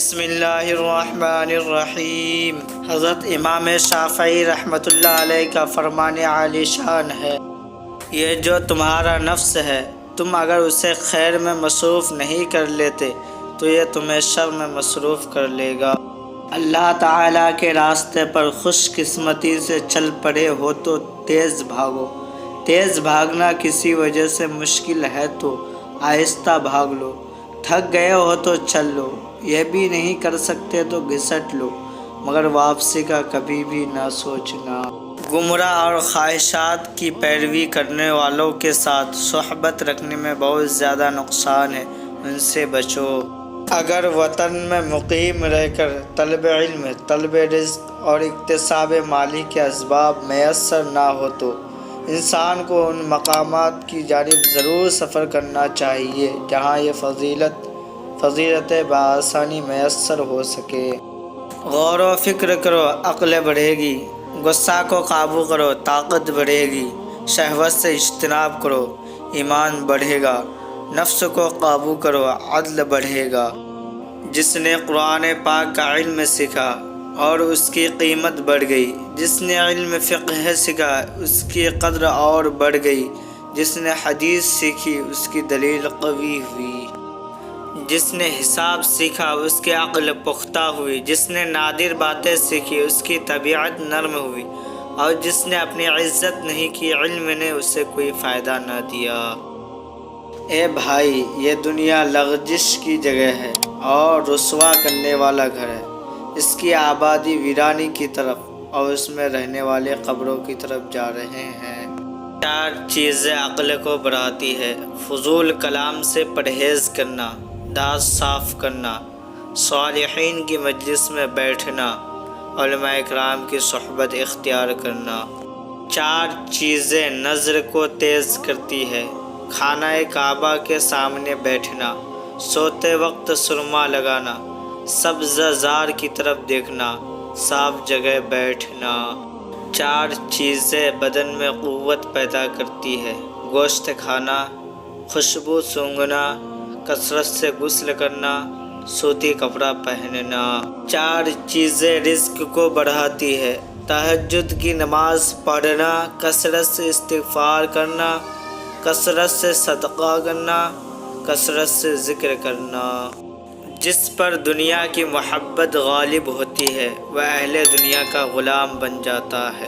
بسم اللہ الرحمن الرحیم۔ حضرت امام شافعی رحمۃ اللہ علیہ کا فرمان عالی شان ہے، یہ جو تمہارا نفس ہے، تم اگر اسے خیر میں مصروف نہیں کر لیتے تو یہ تمہیں شر میں مصروف کر لے گا۔ اللہ تعالیٰ کے راستے پر خوش قسمتی سے چل پڑے ہو تو تیز بھاگو۔ تیز بھاگنا کسی وجہ سے مشکل ہے تو آہستہ بھاگ لو۔ تھک گئے ہو تو چل لو، یہ بھی نہیں کر سکتے تو گھسٹ لو، مگر واپسی کا کبھی بھی نہ سوچنا۔ گمراہ اور خواہشات کی پیروی کرنے والوں کے ساتھ صحبت رکھنے میں بہت زیادہ نقصان ہے، ان سے بچو۔ اگر وطن میں مقیم رہ کر طلب علم، طلب رزق اور اکتساب مالی کے اسباب میسر نہ ہو تو انسان کو ان مقامات کی جانب ضرور سفر کرنا چاہیے جہاں یہ فضیلتیں بآسانی میسر ہو سکے۔ غور و فکر کرو، عقل بڑھے گی۔ غصہ کو قابو کرو، طاقت بڑھے گی۔ شہوت سے اجتناب کرو، ایمان بڑھے گا۔ نفس کو قابو کرو، عدل بڑھے گا۔ جس نے قرآن پاک کا علم سیکھا اور اس کی قیمت بڑھ گئی، جس نے علم فقہ سیکھا اس کی قدر اور بڑھ گئی، جس نے حدیث سیکھی اس کی دلیل قوی ہوئی، جس نے حساب سیکھا اس کی عقل پختہ ہوئی، جس نے نادر باتیں سیکھی اس کی طبیعت نرم ہوئی، اور جس نے اپنی عزت نہیں کی علم نے اسے کوئی فائدہ نہ دیا۔ اے بھائی، یہ دنیا لغزش کی جگہ ہے اور رسوا کرنے والا گھر ہے۔ اس کی آبادی ویرانی کی طرف اور اس میں رہنے والے قبروں کی طرف جا رہے ہیں۔ 4 چیزیں عقل کو بڑھاتی ہے: فضول کلام سے پرہیز کرنا، دانت صاف کرنا، صالحین کی مجلس میں بیٹھنا، علماء اکرام کی صحبت اختیار کرنا۔ 4 چیزیں نظر کو تیز کرتی ہے: خانہ کعبہ کے سامنے بیٹھنا، سوتے وقت سرما لگانا، سبز زار کی طرف دیکھنا، صاف جگہ بیٹھنا۔ 4 چیزیں بدن میں قوت پیدا کرتی ہے: گوشت کھانا، خوشبو سونگھنا، کثرت سے غسل کرنا، سوتی کپڑا پہننا۔ 4 چیزیں رزق کو بڑھاتی ہے: تہجد کی نماز پڑھنا، کثرت سے استغفار کرنا، کثرت سے صدقہ کرنا، کثرت سے ذکر کرنا۔ جس پر دنیا کی محبت غالب ہوتی ہے وہ اہل دنیا کا غلام بن جاتا ہے۔